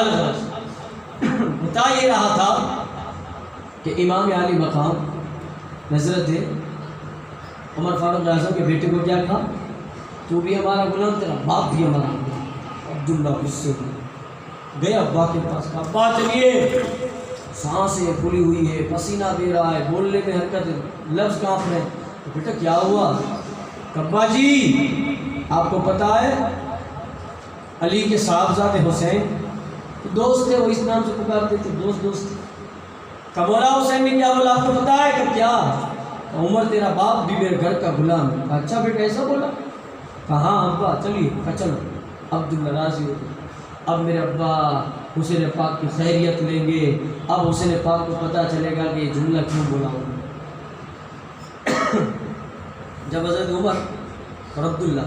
الغرض بتا یہ رہا تھا کہ امام عالی مقام نظرت ہے عمر فاروق اعظم کے بیٹے کو کیا کہا؟ تو بھی ہمارا غلام، تیرا باپ بھی ہمارا غلام۔ عبداللہ غصے میں گئے ابا کے پاس، کہا ابا چلیے، سانسیں کھلی ہوئی ہے، پسینہ دے رہا ہے، بولنے میں حرکت ہے، لفظ کانپ رہے ہیں۔ بیٹا کیا ہوا؟ ابا جی آپ کو پتا ہے علی کے صاحبزادے حسین دوست تھے، وہ اس نام سے پکارتے تھے، دوست کہ مولا حسین نے کیا بولا آپ کو پتا ہے؟ کہ کیا؟ عمر تیرا باپ بھی میرے گھر کا غلام ہے۔ اچھا بیٹا ایسا بولا؟ کہا ہاں ابا چلیے، کہا چلو۔ عبداللہ راضی ہو گئے، اب میرے ابا حسین پاک کی خیریت لیں گے، اب حسین پاک کو پتہ چلے گا کہ یہ جملہ کیوں بولا ہوں۔ جب حضرت عمر اور عبداللہ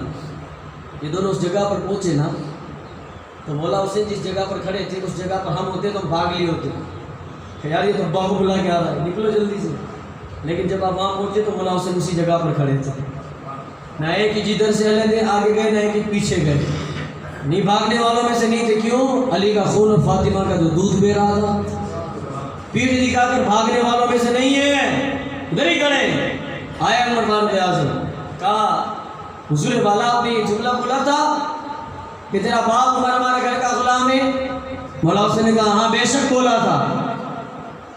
یہ دونوں اس جگہ پر پہنچے نا، تو مولا حسین جس جگہ پر کھڑے تھے اس جگہ پر ہم ہوتے تو ہم بھاگ لیے ہوتے کہ یار یہ تو ابا کو بلا کے آ رہا ہے، نکلو جلدی سے۔ لیکن جب آپ وہاں پہنچے تو مولا حسین اسی جگہ پر کھڑے تھے، نہ ایک ہی جدھر سے علیحدہ آگے گئے، نہ ایک ہی پیچھے گئے، نہیں بھاگنے والوں میں سے نہیں تھے۔ کیوں؟ علی کا خون اور فاطمہ کا جو دودھ بہ رہا تھا، پیٹھ دکھا کر بھاگنے والوں میں سے نہیں ہے، ادھر ہی کھڑے۔ آیا عمر فاروق اعظم، کہا حضور والا آپ نے یہ جملہ بولا تھا کہ تیرا باپ ہمارے گھر کا غلام ہے؟ مولا حسین نے کہا ہاں بے شک بولا تھا۔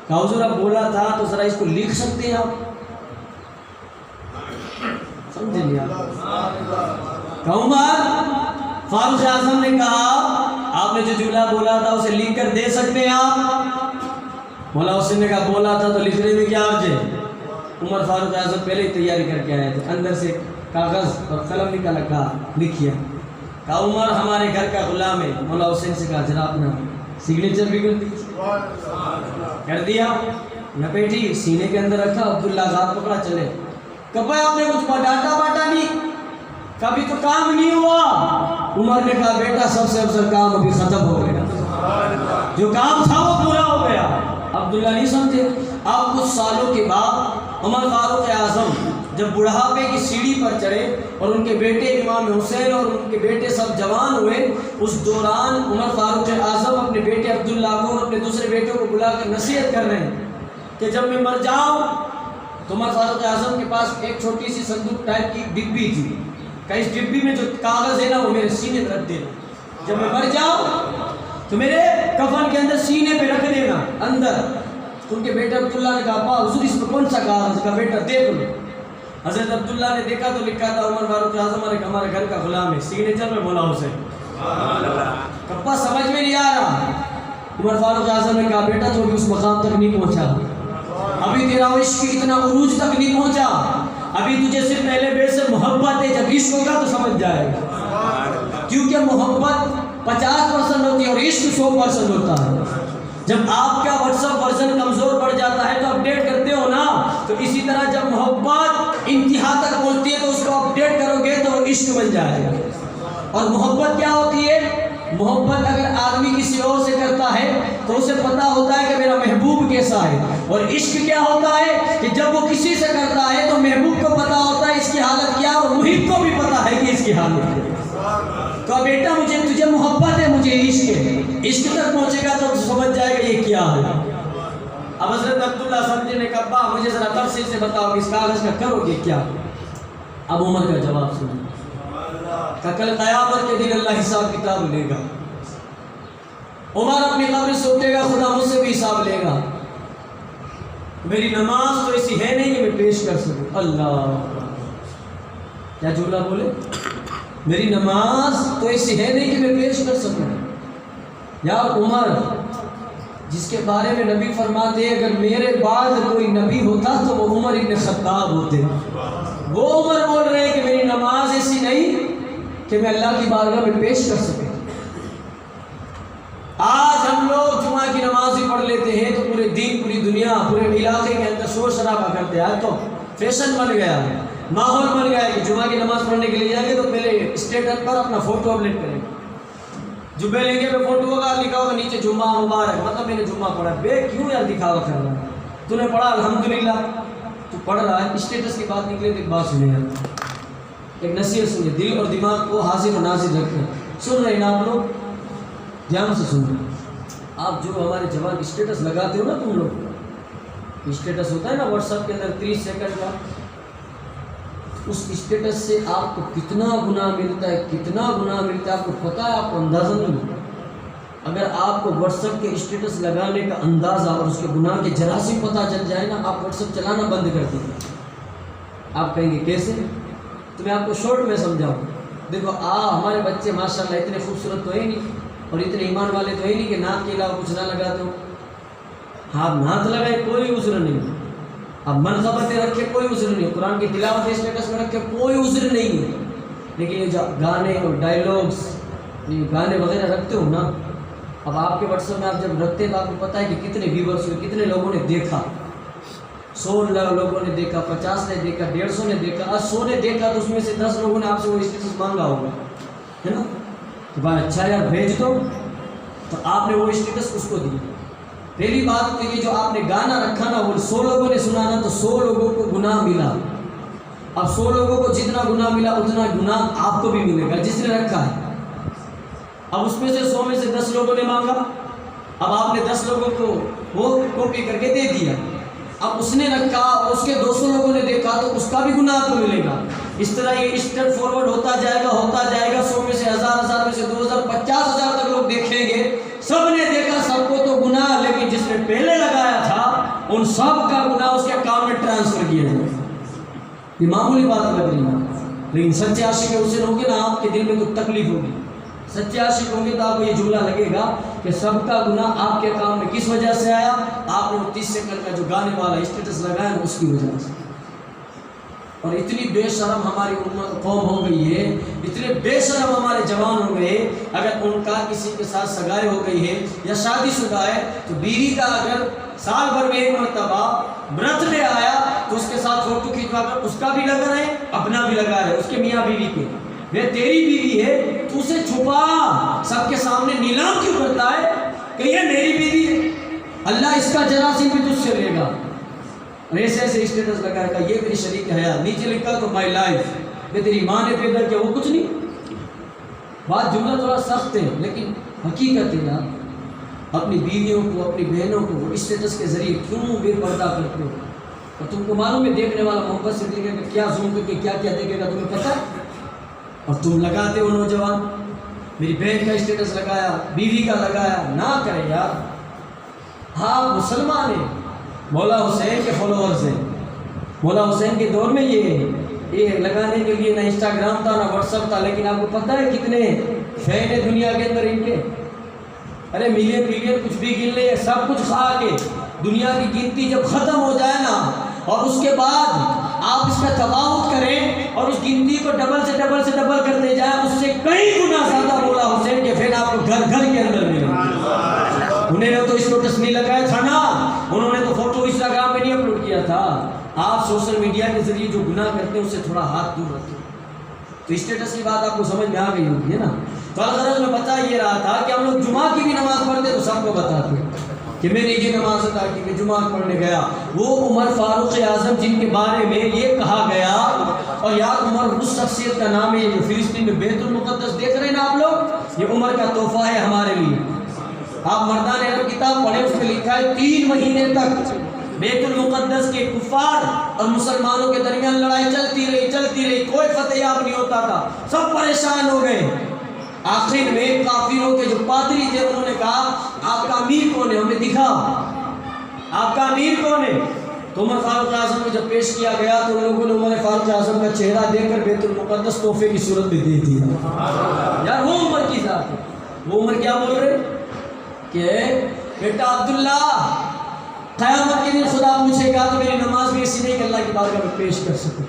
کہا حضور اب بولا تھا تو ذرا اس کو لکھ سکتے ہیں آپ؟ سمجھے نہیں آپ؟ کہ عمر فاروق اعظم نے کہا آپ نے جو جملہ بولا تھا اسے لکھ کر دے سکتے ہیں آپ؟ مولا حسین نے کہا بولا تھا تو لکھنے میں کیا حرج ہے؟ عمر فاروق اعظم پہلے ہی تیاری کر کے آئے تھے، اندر سے کاغذ اور قلم نکالا، کہا لکھیا۔ کہا عمر ہمارے گھر کا غلام ہے۔ مولا حسین سے کہا ذرا اپنا سگنیچر بھی کر دیا، لپیٹی سینے کے اندر رکھا، عبداللہ ہاتھ پکڑا چلے۔ کہا آپ نے کچھ ڈانٹا باٹا نہیں، کبھی تو کام نہیں ہوا؟ عمر نے کہا بیٹا سب سے افضل کام ابھی ختم ہو گیا، جو کام تھا وہ پورا ہو گیا۔ عبداللہ نہیں سمجھے۔ اب کچھ سالوں کے بعد عمر فاروق اعظم جب بڑھاپے کی سیڑھی پر چڑھے اور ان کے بیٹے امام حسین اور ان کے بیٹے سب جوان ہوئے، اس دوران عمر فاروق اعظم اپنے بیٹے عبداللہ کو اور اپنے دوسرے بیٹوں کو بلا کر نصیحت کر رہے ہیں کہ جب میں مر جاؤں تو عمر فاروق اعظم کے پاس ایک چھوٹی سی صندوق ٹائپ کی ڈبی تھی، کہ اس ڈبی میں جو کاغذ ہے نا وہ میرے سینے پہ رکھ دینا، جب میں مر جاؤں تو میرے کفن کے اندر سینے پہ رکھ دینا اندر۔ ان کے بیٹے عبداللہ نے کہا ابا حضور اس میں کون سا کاغذ؟ کا بیٹا دیکھ لو۔ حضرت عبداللہ نے دیکھا تو لکھا تھا عمر فاروق اعظم ہمارے گھر کا غلام ہے، سگنیچر میں مولا حسین۔ ابا سمجھ میں نہیں آ رہا۔ عمر فاروق اعظم نے کہا بیٹا تو ابھی اس مقام تک نہیں پہنچا، ابھی تیرا عشق اتنا عروج تک نہیں پہنچا، ابھی تجھے صرف پہلے بے سے محبت ہے، جب عشق ہوگا تو سمجھ جائے گا، کیونکہ محبت 50% ہوتی ہے اور عشق 100% ہوتا ہے۔ جب آپ کا واٹس ایپ ورژن کمزور پڑ جاتا ہے تو اپڈیٹ کرتے ہو نا، تو اسی طرح جب محبت انتہا تک پہنچتی ہے تو اس کو اپڈیٹ کرو گے تو وہ عشق بن جائے گا۔ اور محبت کیا ہوتی ہے؟ محبت اگر آدمی کسی اور سے کرتا ہے تو اسے پتا ہوتا ہے کہ میرا محبوب کیسا ہے، اور عشق کیا ہوتا ہے کہ جب وہ کسی سے کرتا ہے تو محبوب کو پتا ہوتا ہے اس کی حالت کیا، اور محب کو بھی پتا ہے کہ اس کی حالت کیا۔ تو بیٹا مجھے تجھے محبت ہے، مجھے عشق ہے، عشق تک پہنچے گا تو سمجھ جائے گا یہ کیا ہے۔ اب حضرت عبداللہ سمجھے نے کہا ابا مجھے ذرا تفصیل سے بتاؤ کہ اس کاغذ کا کرو گے کیا؟ اب عمر کا جواب سنو کہ کل قیامت کے دن اللہ حساب کتاب لے گا، عمر اپنی قبر سے اٹھے گا، خدا مجھ سے بھی حساب لے گا، میری نماز تو ایسی ہے نہیں کہ میں پیش کر سکوں۔ اللہ کیا جملہ بولے؟ میری نماز تو ایسی ہے نہیں کہ میں پیش کر سکوں۔ یا عمر جس کے بارے میں نبی فرماتے ہیں اگر میرے بعد کوئی نبی ہوتا تو وہ عمر ابن خطاب ہوتے، وہ عمر بول رہے ہیں کہ میری نماز ایسی نہیں کہ میں اللہ کی بارگاہ میں پیش کر سکوں۔ آج ہم لوگ جمعہ کی نماز ہی پڑھ لیتے ہیں تو پورے دین، پوری دنیا، پورے علاقے کے اندر شور شرابہ کرتے ہیں، تو فیشن بن گیا ہے، ماحول بن گیا ہے کہ جمعہ کی نماز پڑھنے کے لیے جائیں گے تو پہلے اسٹیٹس پر اپنا فوٹو اپلوڈ کریں گے، جمعے لیں گے فوٹو ہوگا، لکھا ہوگا نیچے جمعہ مبارک، مطلب میں نے جمعہ پڑھا۔ بے کیوں یار دکھاوا کر رہا ہے؟ تو نے پڑھا الحمدللہ، تو پڑھ رہا ہے، اسٹیٹس کی بات نکلے تو ایک بات سنیں یار، ایک نصیحت سنیں، دل اور دماغ کو حاضر و ناظر رکھیں۔ سن رہے ہیں نا آپ لوگ؟ دھیان سے سن رہے ہیں۔ آپ جو ہمارے جوان اسٹیٹس لگاتے ہو نا، تم لوگ اسٹیٹس ہوتا ہے نا واٹس ایپ کے اندر 30 سیکنڈ کا، اس اسٹیٹس سے آپ کو کتنا گناہ ملتا ہے، کتنا گناہ ملتا ہے آپ کو پتہ ہے، آپ کو اندازہ نہیں ہوتا۔ اگر آپ کو واٹس ایپ کے اسٹیٹس لگانے کا اندازہ اور اس کے گناہ کے جراثیم پتہ چل جائے نا، آپ واٹس ایپ چلانا بند کر دیں گے۔ آپ کہیں گے کیسے؟ تو میں آپ کو شارٹ میں سمجھاؤں۔ دیکھو ہمارے بچے ماشاءاللہ اتنے خوبصورت تو ہے نہیں اور اتنے ایمان والے تو ہے نہیں کہ نعت کے علاوہ کچھ نہ لگاتے ہو۔ ہاں نعت لگائے کوئی عذر نہیں، اب منقبتیں رکھے کوئی عذر نہیں، قرآن کی تلاوت اسٹیٹس میں رکھے کوئی عذر نہیں ہے، لیکن یہ جو گانے اور ڈائیلاگس، یہ گانے وغیرہ رکھتے ہو نا، اب آپ کے واٹس ایپ میں آپ جب رکھتے ہیں تو آپ کو پتہ ہے کہ کتنے ویورس ہوئے، کتنے لوگوں نے دیکھا، 100 لوگوں نے دیکھا، 50 نے دیکھا، 150 نے دیکھا، 100 نے دیکھا، تو اس میں سے 10 لوگوں نے آپ سے وہ اسٹیٹس مانگا ہوگا، ہے نا، کہ بھائی اچھا یار بھیج دو، تو آپ نے وہ اسٹیٹس اس کو دی۔ پہلی بات تو یہ جو آپ نے گانا رکھا نا، وہ 100 لوگوں نے سنا نا، تو 100 لوگوں کو گناہ ملا۔ اب 100 لوگوں کو جتنا گناہ ملا اتنا گناہ آپ کو بھی ملے گا جس نے رکھا ہے۔ اب اس میں سے 100 میں سے 10 لوگوں نے مانگا، اب آپ نے 10 لوگوں کو وہ کاپی کر کے دے دیا، اب اس نے رکھا اور اس کے 200 لوگوں نے دیکھا تو اس کا بھی گناہ کو ملے گا۔ اس طرح یہ اسٹیپ فارورڈ ہوتا جائے گا 100 میں سے 1000، 1000 میں سے 2000، 50,000 تک لوگ دیکھیں گے، سب نے دیکھا، سب کو تو گناہ، لیکن جس نے پہلے لگایا تھا ان سب کا گناہ اس کے اکاؤنٹ میں ٹرانسفر کیا جائے گا۔ یہ معمولی بات لگ رہی ہے، لیکن سچے عاشق حسین ہوں گے نا، آپ کے دل میں تو تکلیف ہوگی۔ سچے عاشق ہوں گے تو آپ کو یہ جملہ لگے گا کہ سب کا گناہ آپ کے اکاؤنٹ میں کس وجہ سے آیا؟ آپ نے 30 سیکنڈ کا جو گانے والا اسٹیٹس لگایا نا، اس کی وجہ سے۔ اور اتنی بے شرم ہماری قوم ہو گئی ہے، اتنے بے شرم ہمارے جوان ہو گئے، اگر ان کا کسی کے ساتھ سگائی ہو گئی ہے یا شادی شدہ ہے تو بیوی کا اگر سال بھر میں ایک مرتبہ برت لے آیا تو اس کے ساتھ فوٹو کھینچوا کر اس کا بھی لگا رہے، اپنا بھی لگا رہے، اس کے میاں بیوی کے۔ وہ تیری بیوی ہے تو اسے چھپا، سب کے سامنے نیلام کیوں کرتا ہے کہ یہ میری بیوی ہے؟ اللہ اس کا جراثیم بھی تجھ سے لے گا۔ اور ایسے ایسے اسٹیٹس لگائے گا، یہ میری شریک حیات، نیچے لکھا تو مائی لائف، یہ تیری ماں نے پیدا کیا، وہ کچھ نہیں۔ بات جملہ تھوڑا سخت ہے لیکن حقیقت ہے نا، اپنی بیویوں کو، اپنی بہنوں کو وہ اسٹیٹس کے ذریعے کیوں بے پردہ کرتے ہو؟ اور تم کو معلوم ہے دیکھنے والا محبت سے دیکھے گا، کیا زوم کر کے کیا کیا دیکھے گا تمہیں پتہ ہے؟ اور تم لگاتے ہو نوجوان، میری بہن کا اسٹیٹس لگایا، بیوی کا لگایا، نہ کرے یار۔ ہاں مسلمان ہیں، مولا حسین کے فالوورز ہیں، مولا حسین کے دور میں یہ لگانے کے لیے نہ انسٹاگرام تھا نہ واٹس ایپ تھا، لیکن آپ کو پتہ ہے کتنے فین ہیں دنیا کے اندر ان کے؟ ارے ملین بلین کچھ بھی گن لے، سب کچھ کھا کے دنیا کی گنتی جب ختم ہو جائے نا، اور اس کے بعد آپ اس کا تفاوت کریں اور اس گنتی کو ڈبل سے ڈبل کرتے جائیں، اس سے کئی گنا زیادہ مولا حسین کے فین آپ کو گھر گھر کے اندر ملیں گے۔ انہوں نے تو اسٹیٹس نہیں لگایا تھا نا، انہوں نے تو فوٹو انسٹاگرام پہ نہیں اپلوڈ کیا تھا۔ آپ سوشل میڈیا کے ذریعے جو گناہ کرتے ہیں اس سے تھوڑا ہاتھ دور رکھیں۔ تو اسٹیٹس کی بات آپ کو سمجھ میں آ گئی ہوگی ہے نا۔ تو الغرض میں بتا یہ رہا تھا کہ ہم لوگ جمعہ کی بھی نماز پڑھتے تو سب کو بتاتے کہ میں نے یہ نماز ادا کی، میں جمعہ پڑھنے گیا۔ وہ عمر فاروق اعظم جن کے بارے میں یہ کہا گیا، اور یار عمر اس شخصیت کا نام ہے جو فلسطین میں بیت المقدس دیکھ رہے ہیں نا آپ لوگ، یہ عمر کا تحفہ ہے ہمارے لیے۔ آپ مردان عرب کتاب پڑھیں، اس میں لکھا ہے 3 مہینے تک بیت المقدس کے کفار اور مسلمانوں کے درمیان لڑائی چلتی رہی، کوئی فتح یاب نہیں ہوتا تھا، سب پریشان ہو گئے۔ آخر میں کافروں کے جو پادری تھے انہوں نے کہا آپ کا امیر کون ہے، ہمیں دکھاؤ آپ کا امیر کون ہے۔ تو عمر فاروق اعظم کو جب پیش کیا گیا تو ان لوگوں نے عمر فاروق اعظم کا چہرہ دیکھ کر بیت المقدس تحفے کی صورت میں دے دیا۔ یار وہ عمر کی ذات ہے، وہ عمر کیا بول رہے کہ بیٹا عبداللہ قیامت کے دن خدا پوچھے گا تو میری نماز بھی ایسی نہیں کہ اللہ کی بارگاہ میں پیش کر سکوں،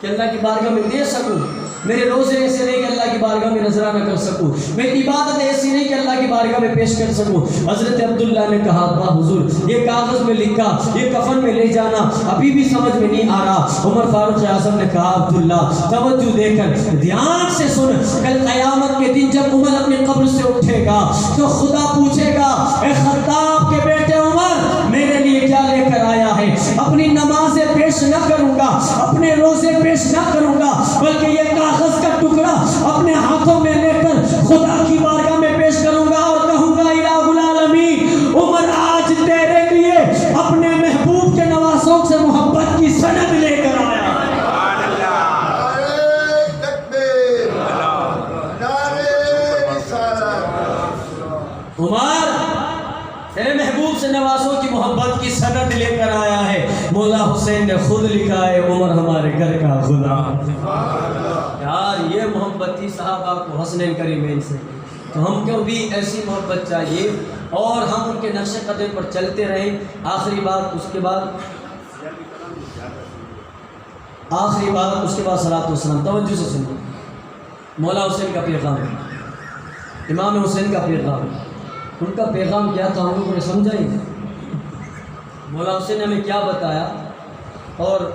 کہ اللہ کی بارگاہ میں دے سکوں، میرے روزے ایسے نہیں کہ اللہ کی بارگاہ میں نذرانہ کر سکوں، میری عبادت ایسی نہیں کہ اللہ کی بارگاہ میں پیش کر سکوں۔ حضرت عبداللہ نے کہا ابا حضور یہ کاغذ میں لکھا، یہ کفن میں لے جانا ابھی بھی سمجھ میں نہیں آ رہا۔ عمر فاروق اعظم نے کہا عبداللہ توجہ دے کر دھیان سے سن، کل قیامت کے دن جب عمر اپنی قبر سے اٹھے گا تو خدا پوچھے گا اے خطاب کے بیٹے عمر میرے لیے کیا لے کر آیا ہے؟ اپنی نمازیں پیش نہ کروں گا، اپنے روزے پیش نہ کروں گا، بلکہ یہ کاغذ کا ٹکڑا اپنے ہاتھوں میں لے کر خدا کی بارگاہ میں پیش کروں گا اور کہوں گا الہ عمر تیرے محبوب سے نوازوں کی محبت کی سند لے کر آیا ہے، مولا حسین نے خود لکھا ہے عمر ہمارے گھر کا خدا۔ یار یہ محبت تھی صحابہ کو حسنین کریمین سے، تو ہم کو بھی ایسی محبت چاہیے اور ہم ان کے نقش قدم پر چلتے رہیں۔ آخری بات اس کے بعد صلاۃ والسلام، توجہ سے سنو، مولا حسین کا پیغام، امام حسین کا پیغام، ان کا پیغام کیا تھا ہم لوگوں نے سمجھا ہی نہیں۔ مولا حسین نے ہمیں کیا بتایا اور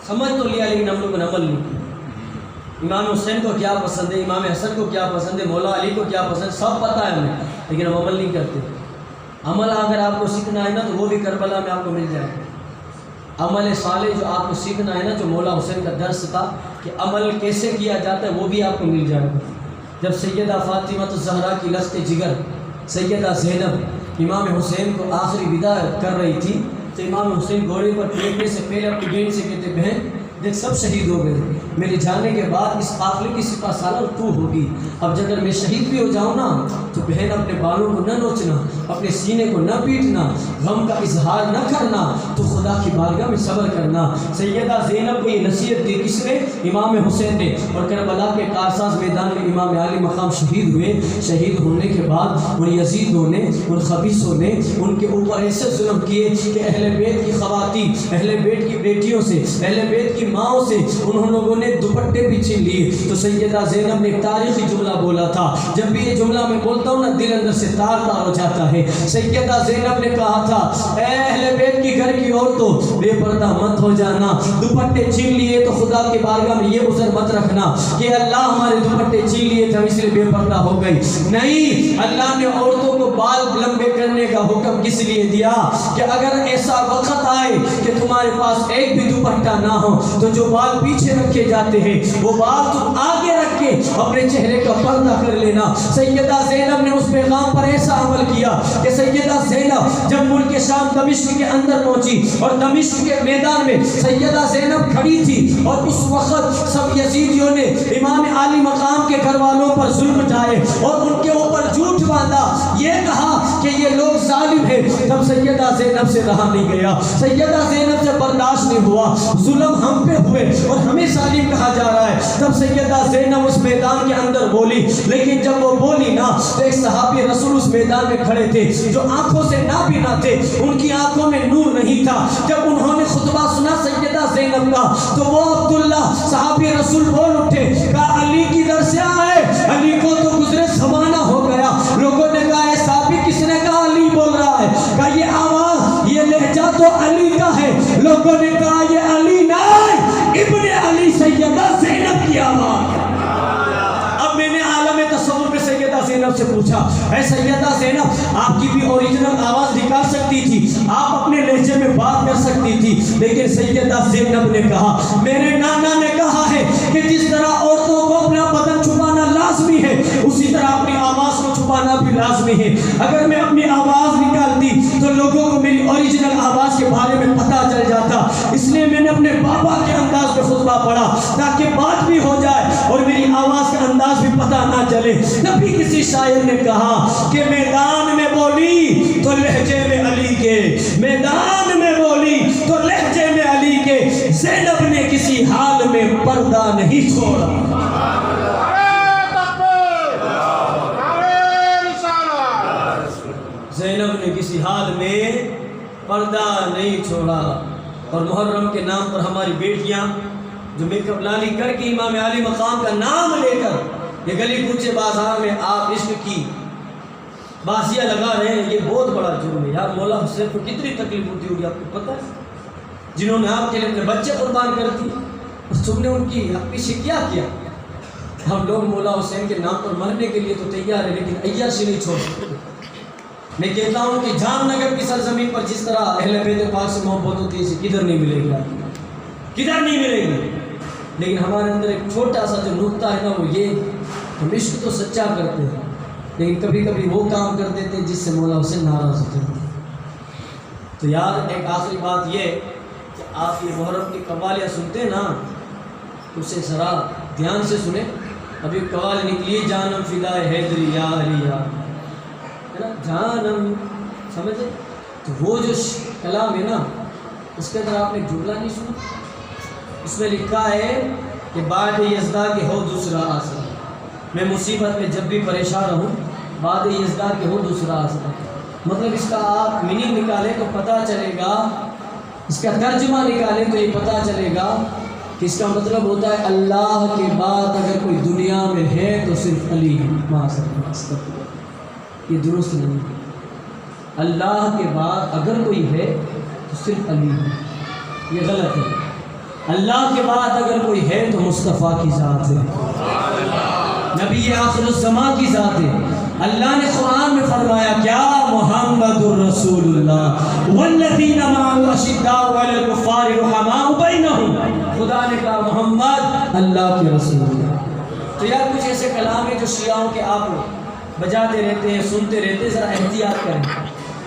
سمجھ تو لیا لیکن ہم لوگوں نے عمل نہیں کیا۔ امام حسین کو کیا پسند ہے، امام حسن کو کیا پسند ہے، مولا علی کو کیا پسند، سب پتہ ہے ہمیں، لیکن ہم عمل نہیں کرتے۔ عمل اگر آپ کو سیکھنا ہے نا تو وہ بھی کربلا میں آپ کو مل جائے گا۔ عمل صالح جو آپ کو سیکھنا ہے نا، جو مولا حسین کا درس تھا کہ عمل کیسے کیا جاتا ہے، وہ بھی آپ کو مل جائے گا۔ جب سیدہ فاطمہ الزہرا کی لشت جگر سیدہ زینب امام حسین کو آخری ودا کر رہی تھی تو امام حسین گھوڑے پر بیٹھنے سے پہلے اپنی بہن سے کہتے بہن دیکھ سب شہید ہو گئے، میرے جانے کے بعد اس قافلے کی سپہ سالار تو ہوگی، اب اگر میں شہید بھی ہو جاؤں نا تو بہن اپنے بالوں کو نہ نوچنا، اپنے سینے کو نہ پیٹنا، غم کا اظہار نہ کرنا، تو خدا کی بارگاہ میں صبر کرنا۔ سیدہ زینب کو یہ نصیحت دی کس نے؟ امام حسین نے۔ اور کربلا کے کارساز میدان میں امام علی مقام شہید ہوئے۔ شہید ہونے کے بعد ان یزیدوں نے، ان خبیثوں نے ان کے اوپر ایسے ظلم کیے کہ اہل بیت کی خواتین، اہل بیت کی بیٹیوں سے، اہل بیت کی ماؤں سے انہوں لوگوں نے دوپٹے بھی چھین لیے۔ تو سیدہ زینب نے ایک تاریخی جملہ بولا تھا، جب بھی یہ جملہ میں بولتا ہوں نا دل اندر سے تار تار ہو جاتا ہے۔ سیدہ زینب نے کہا تھا اے اہل بیت کی گھر کی عورتوں بے پردہ مت ہو جانا، دوپٹے چھین لیے تو خدا کی بارگاہ میں یہ عذر مت رکھنا کہ اللہ ہمارے دوپٹے چھین لیے تھے اس لیے بے پردہ ہو گئی۔ نہیں، اللہ نے عورتوں کو بال لمبے کرنے کا حکم کس لیے دیا کہ اگر ایسا وقت آئے کہ تمہارے پاس ایک بھی دوپٹہ نہ ہو تو جو بال پیچھے رکھے جاتے ہیں وہ بال تم آگے رکھ کے اپنے چہرے کا پردہ کر لینا۔ سیدہ زینب نے اس پیغام پر ایسا عمل کیا کہ سیدہ زینب جب ملک شام دمشق کے اندر پہنچی اور دمشق کے میدان میں سیدہ زینب کھڑی تھی اور اس وقت سب یزیدیوں نے امام علی مقام کے گھر والوں پر ظلم ڈھائے اور ان کے اوپر جھوٹ باندھا، یہ کہا کہ یہ لوگ ظالم ہیں، تب سیدہ زینب سے رہا نہیں گیا، سیدہ زینب سے برداشت نہیں ہوا، ظلم ہم پہ ہوئے اور ہمیں ظالم کہا جا رہا ہے۔ تب سیدہ زینب اس میدان کے اندر بولی، لیکن جب وہ بولی نا تو ایک صحابی رسول اس میدان میں کھڑے تھے جو آنکھوں سے نابینا تھے، ان کی آنکھوں میں نور نہیں تھا۔ جب انہوں نے خطبہ سنا سیدہ زینب کا تو وہ عبداللہ صحابی رسول بول اٹھے، کہا علی کدھر سے آئے؟ علی کو تو گزرے زمانہ ہو گیا۔ لوگوں نے کہا اے صحابی کس نے کہا علی بول رہا ہے؟ کہا یہ آواز، یہ لہجہ تو علی کا ہے۔ لوگوں نے کہا یہ علی نہیں، ابن علی سیدہ زینب کی آواز۔ اب میں نے عالم تصور میں سیدہ زینب سے پوچھا اے سیدہ زینب آپ کی بھی اوریجنل آواز نکال سکتی تھی، آپ اپنے لہجے میں بات کر سکتی تھی، لیکن سیدہ زینب نے کہا میرے نانا نے کہا ہے کہ جس طرح عورتوں کو اپنا بدن چھپانا لازمی ہے اسی طرح اپنی آواز کو چھپانا بھی لازمی ہے۔ اگر میں اپنی آواز نکالتی تو لوگوں کو میری اوریجنل آواز کے بارے میں پتہ چل جاتا، اس لیے میں نے اپنے بابا کے انداز میں خطبہ پڑھا تاکہ بات بھی ہو جائے اور میری آواز کا انداز بھی پتہ نہ چلے۔ نبی کسی شاعر نے کہا کہ میدان میں بولی تو لہجے میں علی کے، میدان میں بولی تو لہجے میں علی کے، زینب نے کسی حال میں پردہ نہیں چھوڑا۔ زینب نے کسی حال میں پردہ نہیں چھوڑا۔ اور محرم کے نام پر ہماری بیٹیاں جو میک اپ لالی کر کے امام علی مقام کا نام لے کر یہ گلی کوچے بازار میں آپ عشق کی بازیاں لگا رہے ہیں، یہ بہت بڑا جرم ہے یار۔ مولا حسین کو کتنی تکلیف ہوتی ہوگی آپ کو پتہ ہے، جنہوں نے آپ کے لیے اپنے بچے قربان کر دیے اور تم نے ان کی پیچھے کیا کیا۔ ہم لوگ مولا حسین کے نام پر مرنے کے لیے تو تیار ہیں لیکن عیاشی نہیں چھوڑ سکتے۔ میں کہتا ہوں کہ جام نگر کی سرزمین پر جس طرح اہل بیت پاک سے محبت ہوتی ہے اسے کدھر نہیں ملے گی، کدھر نہیں ملے گی۔ لیکن ہمارے اندر ایک چھوٹا سا جو نقطہ ہے نا وہ یہ، ہم عشق تو سچا کرتے ہیں لیکن کبھی کبھی وہ کام کر دیتے ہیں جس سے مولا حسین ناراض ہوتے ہیں۔ تو یار ایک آخری بات یہ کہ آپ یہ محرم کی قوالیاں سنتے ہیں نا اسے ذرا دھیان سے سنیں۔ ابھی قوالی نکلی جانم فدائے حیدری یا علی یا، نا جانم، سمجھے؟ تو وہ جو کلام ہے نا اس کے اندر آپ نے جملہ نہیں سنا، اس میں لکھا ہے کہ بعد یزدا کے ہو دوسرا آسرا، میں مصیبت میں جب بھی پریشان رہوں بعد یزدا کے ہو دوسرا آسرا۔ مطلب اس کا آپ میننگ نکالیں تو پتہ چلے گا، اس کا ترجمہ نکالیں تو یہ پتہ چلے گا کہ اس کا مطلب ہوتا ہے اللہ کے بعد اگر کوئی دنیا میں ہے تو صرف علی ہے۔ یہ درست نہیں ہے، اللہ کے بعد اگر کوئی ہے تو صرف علی ہے، یہ غلط ہے۔ اللہ کے بعد اگر کوئی ہے تو مصطفیٰ کی ذات ہے، نبی آخر الزمان کی ذات ہے۔ اللہ نے قرآن میں فرمایا کیا؟ محمد الرسول اللہ والذین معه اشداء علی الکفار رحماء بینہم۔ خدا نے کہا محمد اللہ کے رسول ہے۔ تو یار کچھ ایسے کلام ہیں جو شیعوں کے آپ بجاتے رہتے ہیں، سنتے رہتے ہیں، ذرا احتیاط کریں،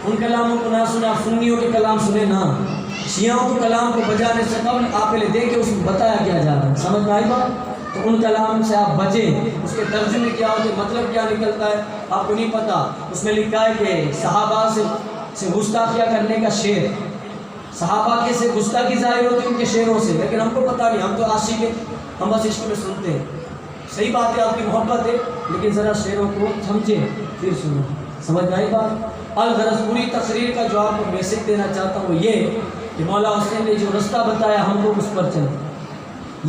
ان کلاموں کو نہ سنا، سنیوں کے کلام سنے نہ، شیعوں کے کلام کو بجانے سے قبل آپ پہلے دیکھیں اس میں بتایا کیا جا رہا ہے، سمجھ میں آئی بات؟ تو ان کلام سے آپ بچیں، اس کے ترجمے کیا ہوتے ہیں، مطلب کیا نکلتا ہے آپ کو نہیں پتہ۔ اس میں لکھا ہے کہ صحابہ سے گستاخیہ کرنے کا شعر، صحابہ کے سے گستاخی ظاہر ہوتی ہے ان کے شعروں سے، لیکن ہم کو پتہ نہیں، ہم تو عاشق ہیں، ہم بس عشق میں سنتے ہیں۔ صحیح بات ہے، آپ کی محبت ہے، لیکن ذرا شعروں کو سمجھیں پھر سنو، سمجھ میں آئی بات؟ الغرض پوری تقریر کا جو آپ کو میسج دینا چاہتا ہوں وہ یہ کہ مولا حسین نے جو رستہ بتایا ہم کو اس پر چلیں،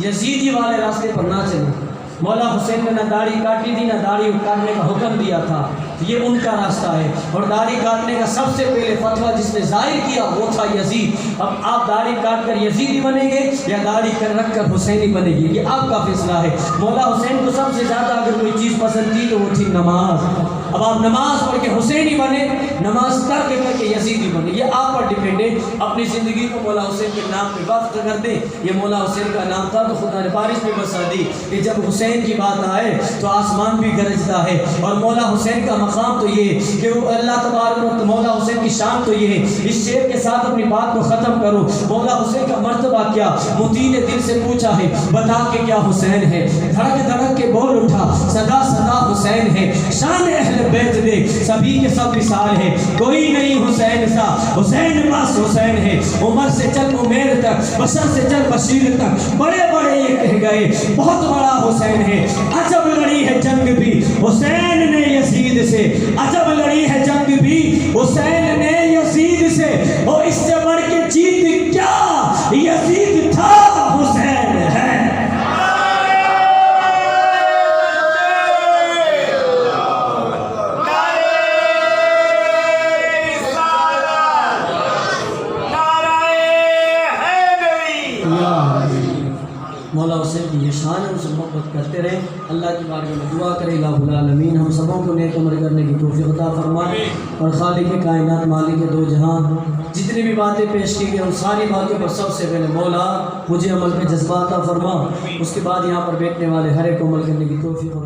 یزیدی والے راستے پر نہ چلیں۔ مولا حسین نے نہ داڑھی کاٹی تھی، نہ داڑھی کاٹنے کا حکم دیا تھا، یہ ان کا راستہ ہے، اور داڑھی کاٹنے کا سب سے پہلے فتویٰ جس نے ظاہر کیا وہ تھا یزید۔ اب آپ داڑھی کاٹ کر یزیدی بنیں گے یا داڑھی رکھ کر حسینی بنے گی، یہ آپ کا فیصلہ ہے۔ مولا حسین کو سب سے زیادہ اگر کوئی چیز پسند تھی تو وہ تھی نماز، اب آپ نماز پڑھ کے حسینی بنے، نماز کر کے یزیدی بنے، یہ آپ پر ڈیپینڈ ہے۔ اپنی زندگی کو مولا حسین کے نام پہ وقف کر دیں، یہ مولا حسین کا نام تھا تو خدا نے بارش میں بسا دی کہ جب حسین کی بات آئے تو آسمان بھی گرجتا ہے، اور مولا حسین کا مقام تو یہ کہ وہ اللہ تبارک و مولا حسین کی شان تو یہ ہے۔ اس شعر کے ساتھ اپنی بات کو ختم کرو، مولا حسین کا مرتبہ کیا؟ متی نے دل سے پوچھا ہے بتا کے کیا حسین ہے، دھڑک دھڑک کے بول اٹھا صدا صدا حسین ہے، شان اہل بیت دیکھ سبھی کے سب مثال ہے، کوئی نہیں حسین سا، حسین بس حسین ہے، عمر سے چل عمیر تک، بشر سے چل بشیر تک، بڑے بڑے یہ کہہ گئے بہت بڑا حسین ہے۔ عجب لڑی ہے جنگ بھی حسین نے یزید سے، عجب لڑی ہے جنگ بھی حسین نے یزید سے، اور اس سے بڑھ کے جیت کیا؟ یزید تھا حسین ہے۔ مولا حسین کی یہ شان ہے، ان سے محبت کرتے رہیں، اللہ کی بارگاہ میں دعا کریں الہ العالمین ہم سبوں کو نیک عمل کرنے کی توفیق عطا فرمائے، اور خالق کائنات مالک دو جہاں جتنی بھی باتیں پیش کی گئی ان ساری باتوں پر سب سے پہلے مولا مجھے عمل پہ جذبہ عطا فرما، اس کے بعد یہاں پر بیٹھنے والے ہر ایک کو عمل کرنے کی توفیق اور